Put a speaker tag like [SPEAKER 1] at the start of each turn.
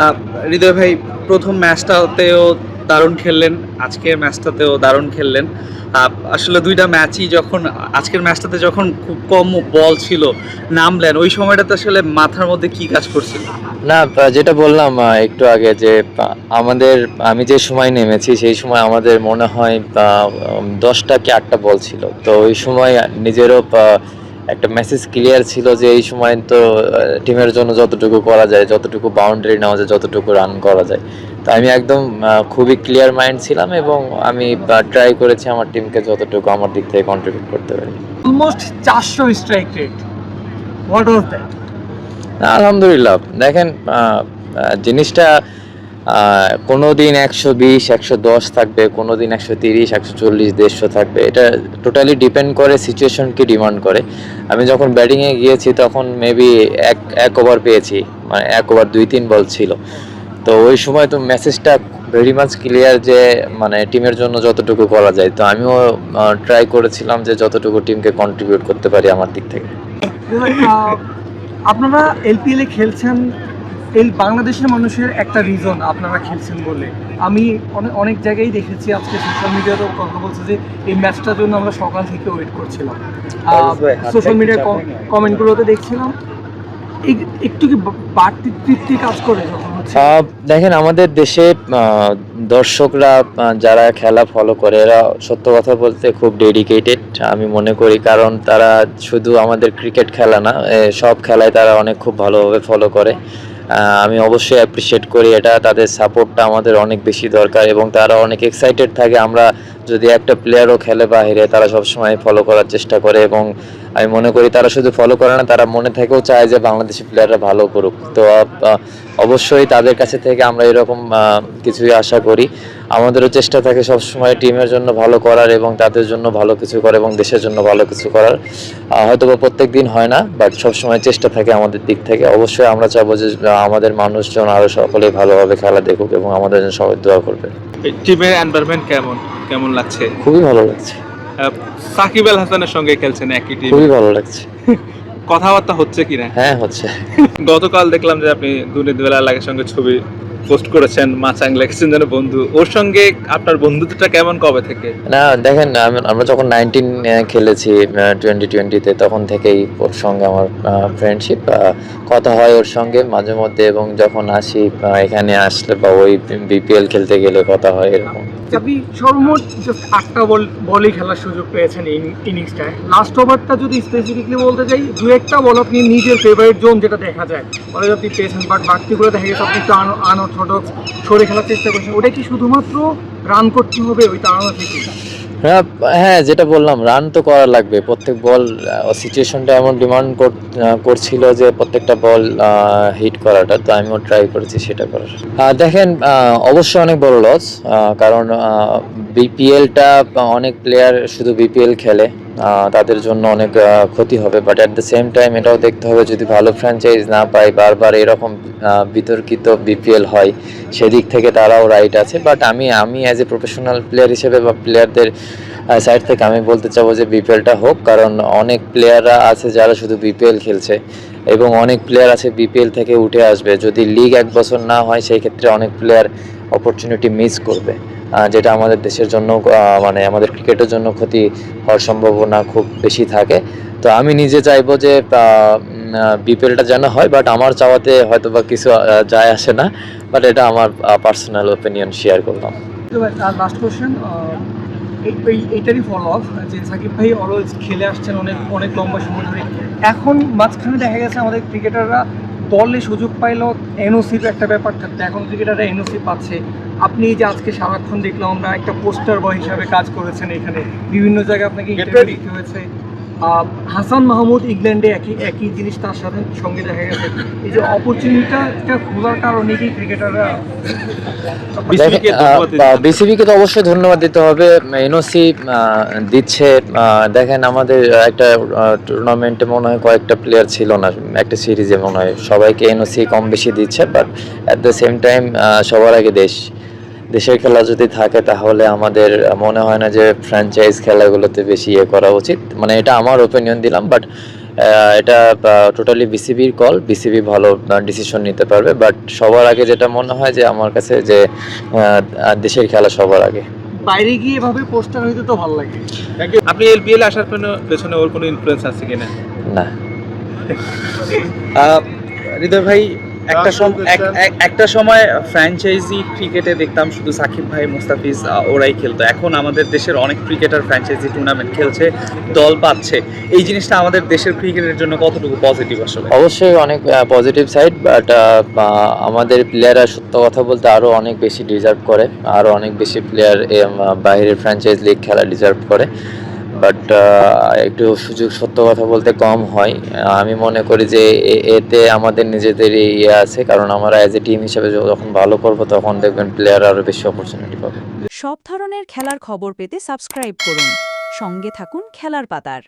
[SPEAKER 1] আহ, হৃদয় ভাই প্রথম ম্যাচটাতেও দারুণ খেললেন, আজকের ম্যাচটাতেও দারুণ খেললেন। আসলে দুইটা ম্যাচই যখন আজকের ম্যাচটাতে যখন খুব কম বল ছিল নামলেন, ওই সময়টাতে আসলে মাথার মধ্যে কি কাজ করছিল?
[SPEAKER 2] না, যেটা বললাম একটু আগে যে আমাদের আমি যে সময় নেমেছি সেই সময় আমাদের মনে হয় 10টা কি 8টা বল ছিল। তো ওই সময় নিজেরও একটা মেসেজ ক্লিয়ার ছিল যে এই সময় তো টিমের জন্য যতটুকু করা যায়, যতটুকু বাউন্ডারি নেওয়া যায়, যতটুকু রান করা যায়। তো আমি একদম খুবই ক্লিয়ার মাইন্ড ছিলাম এবং আমি ট্রাই করেছি আমার টিমকে যতটুকু আমার দিক থেকে কন্ট্রিবিউট করতে পারি।
[SPEAKER 3] Almost 400 strike rate, what was that?
[SPEAKER 2] আলহামদুলিল্লাহ, দেখেন জিনিসটা কোনো দিন 120 110 থাকবে, কোনো দিন 130 140 150 থাকবে। এটা টোটালি ডিপেন্ড করে, সিচুয়েশনকে ডিমান্ড করে। আমি যখন ব্যাটিংয়ে গিয়েছি তখন মেবি এক ওভার পেয়েছি, মানে 1 ওভার 2-3 বল ছিল। তো ওই সময় তো মেসেজটা ভেরি মাচ ক্লিয়ার যে মানে টিমের জন্য যতটুকু করা যায়। তো আমিও ট্রাই করেছিলাম যে যতটুকু টিমকে কন্ট্রিবিউট করতে পারি আমার দিক থেকে।
[SPEAKER 3] আপনারা এলপিএল এ খেলছেন, বাংলাদেশের মানুষের একটা রিজন আপনারা খেলছেন বলে আমি অনেক অনেক জায়গায় দেখেছি, আজকে সোশ্যাল মিডিয়াতেও কথা বলছে যে এই ম্যাচটার জন্য আমরা সকাল থেকে ওয়েট করছিলাম। সোশ্যাল মিডিয়া কমেন্টগুলোতে দেখছিলাম একটু কি বাড়তি তৃপ্তি কাজ করে যখন হচ্ছে?
[SPEAKER 2] দেখেন, আমাদের দেশে দর্শকরা যারা খেলা ফলো করে এরা সত্য কথা বলতে খুব ডেডিকেটেড আমি মনে করি। কারণ তারা শুধু আমাদের ক্রিকেট খেলা না, সব খেলায় তারা অনেক খুব ভালোভাবে ফলো করে। আমি অবশ্যই অ্যাপ্রিসিয়েট করি এটা। তাদের সাপোর্টটা আমাদের অনেক বেশি দরকার এবং তারা অনেক এক্সাইটেড থাকে। আমরা যদি একটা প্লেয়ারও খেলে বাইরে, তারা সবসময় ফলো করার চেষ্টা করে এবং আমি মনে করি তারা শুধু ফলো করে না, তারা মনে থেকেও চায় যে বাংলাদেশি প্লেয়াররা ভালো করুক। তো অবশ্যই তাদের কাছে থেকে আমরা এরকম কিছুই আশা করি। আমাদেরও চেষ্টা থাকে সবসময় টিমের জন্য ভালো করার এবং তাদের জন্য ভালো কিছু করার এবং দেশের জন্য ভালো কিছু করার। হয়তো বা প্রত্যেক দিন হয় না, বাট সবসময় চেষ্টা থাকে আমাদের দিক থেকে। অবশ্যই আমরা চাবো যে আমাদের মানুষজন আরও সকলেই ভালোভাবে খেলা দেখুক এবং আমাদের জন্য সবাই দোয়া করবে।
[SPEAKER 1] টিমের এনভায়রনমেন্ট কেমন কেমন লাগছে?
[SPEAKER 2] খুবই ভালো লাগছে,
[SPEAKER 1] সাকিব আল হাসানের সঙ্গে খেলছেন একই টিম,
[SPEAKER 2] খুবই ভালো লাগছে।
[SPEAKER 1] কথাবার্তা হচ্ছে কিনা?
[SPEAKER 2] হ্যাঁ, হচ্ছে।
[SPEAKER 1] গতকাল দেখলাম যে আপনি দুর্নীতি বেলার সঙ্গে ছবি পোস্ট করেছেন, মাচাং লেগেছেন যেন বন্ধু, ওর সঙ্গে আপনার বন্ধুত্বটা কেমন, কবে থেকে?
[SPEAKER 2] না, দেখেন, আমরা যখন 19 খেলেছি 2020-তে, তখন থেকেই ওর সঙ্গে আমার ফ্রেন্ডশিপ। কথা হয় ওর সঙ্গে মাঝে মধ্যে এবং যখন আসি এখানে আসলে বা ওই বিপিএল খেলতে গেলে কথা হয় এরকম।
[SPEAKER 3] আপনি সর্বমোট জাস্ট 8টা বলই খেলার সুযোগ পেয়েছেন এই ইনিংসটায়। লাস্ট ওভারটা যদি স্পেসিফিকলি বলতে চাই, দু একটা বল আপনি নিজের ফেভারিট জোন যেটা দেখা যায় ওটা আপনি পেয়েছেন, বাট বাকিগুলো দেখা গেছে আপনি একটু আনঅর্থোডক্স সরে খেলার চেষ্টা করছেন। ওটা কি শুধুমাত্র রান করতে হবে ওই তাড়না থেকে?
[SPEAKER 2] হ্যাঁ, হ্যাঁ, যেটা বললাম, রান তো করা লাগবে। প্রত্যেক বল সিচুয়েশনটা এমন ডিমান্ড করছিল যে প্রত্যেকটা বল হিট করাটা। তো আমিও ট্রাই করেছি সেটা করার। দেখেন, অবশ্যই অনেক বড় লস, কারণ বিপিএলটা অনেক প্লেয়ার শুধু বিপিএল খেলে, তাদের জন্য অনেক ক্ষতি হবে। But at the same time এটাও দেখতে হবে যদি ভালো ফ্র্যাঞ্চাইজ না পাই, বারবার এরকম বিতর্কিত বিপিএল হয়, সেদিক থেকে তারাও রাইট আছে। বাট আমি অ্যাজ এ প্রফেশনাল প্লেয়ার হিসেবে বা প্লেয়ারদের সাইড থেকে আমি বলতে চাবো যে বিপিএলটা হোক। কারণ অনেক প্লেয়াররা আছে যারা শুধু বিপিএল খেলছে এবং অনেক প্লেয়ার আছে বিপিএল থেকে উঠে আসবে। যদি লিগ 1 বছর না হয় সেই ক্ষেত্রে অনেক প্লেয়ার অপরচুনিটি মিস করবে, যেটা আমাদের দেশের জন্য মানে আমাদের ক্রিকেটের জন্য ক্ষতি হওয়ার সম্ভাবনা খুব বেশি থাকে। তো আমি নিজে চাইবো যে বিপিএলটা যেন হয়, বাট আমার চাওয়াতে হয়তো বা কিছু যায় আসে না। বাট এটা আমার পার্সোনাল ওপিনিয়ন শেয়ার করলাম।
[SPEAKER 3] লাস্ট কোশ্চেন, এইটারই ফলো আপ, যে সাকিব ভাই অলওয়েজ খেলে আসছেন অনেক অনেক লম্বা সময় ধরে। এখন মাঝখানে দেখা গেছে আমাদের ক্রিকেটাররা দলে সুযোগ পাইলেও এনওসির একটা ব্যাপার থাকতো, এখন ক্রিকেটাররা এনওসি পাচ্ছে। আপনি যে আজকে সারাক্ষণ দেখলাম আমরা একটা পোস্টার বয় হিসাবে কাজ করেছেন, এখানে বিভিন্ন জায়গায় আপনাকে ইন্টারভিউ দিতে হয়েছে। হাসান মাহমুদ ইংল্যান্ডে একই জিনিস তার সাথে সঙ্গে দেখা গেছে। এই যে অপরচুনিটিটা খোলার কারণে কি ক্রিকেটাররা
[SPEAKER 2] বিসিবিকে তো অবশ্যই ধন্যবাদ দিতে হবে, এনওসি দিচ্ছে। দেখেন, আমাদের একটা টুর্নামেন্টে মনে হয় কয়েকটা প্লেয়ার ছিল না, একটা সিরিজে মনে হয় সবাইকে এনওসি কম বেশি দিচ্ছে। But at the same time সবার আগে দেশের খেলা যদি থাকে তাহলে আমাদের মনে হয় না যে ফ্র্যাঞ্চাইজ খেলাগুলোতে বেশি করা উচিত। মানে এটা আমার ওপিনিয়ন দিলাম। বাট এটা টোটালি বিসিবির কল, বিসিবি ভালো ডিসিশন নিতে পারবে, বাট সবার আগে যেটা মনে হয় যে আমার কাছে যে দেশের খেলা সবার আগে।
[SPEAKER 3] বাইরে গিয়ে এভাবে পোস্টার হইতে তো ভালো লাগে।
[SPEAKER 4] আপনি এলবিএল আসার পেছনে ওর কোনো ইনফ্লুয়েন্স আছে কিনা?
[SPEAKER 2] না,
[SPEAKER 1] হৃদয় ভাই, একটা সময় ফ্র্যাঞ্চাইজি ক্রিকেটে দেখতাম শুধু সাকিব ভাই, মুস্তাফিজ ওরাই খেলতো। এখন আমাদের দেশের অনেক ক্রিকেটার ফ্র্যাঞ্চাইজি টুর্নামেন্ট খেলছে, দল পাচ্ছে। এই জিনিসটা আমাদের দেশের ক্রিকেটের জন্য কতটুকু পজিটিভ আসলে?
[SPEAKER 2] অবশ্যই অনেক পজিটিভ সাইড, বাট আমাদের প্লেয়াররা সত্য কথা বলতে আরও অনেক বেশি ডিজার্ভ করে, আরও অনেক বেশি প্লেয়ার বাইরের ফ্র্যাঞ্চাইজ লিগ খেলা ডিজার্ভ করে, বাট একটু সুযোগ সত্য কথা বলতে কম হয়। আমি মনে করি যে এতে আমাদের নিজেদেরই ইয়ে আছে, কারণ আমরা অ্যাজ এ টিম হিসেবে যখন ভালো করবো তখন দেখবেন প্লেয়ার আরও বেশি অপরচুনিটি পাবে।
[SPEAKER 5] সব ধরনের খেলার খবর পেতে সাবস্ক্রাইব করুন, সঙ্গে থাকুন খেলার পাতার।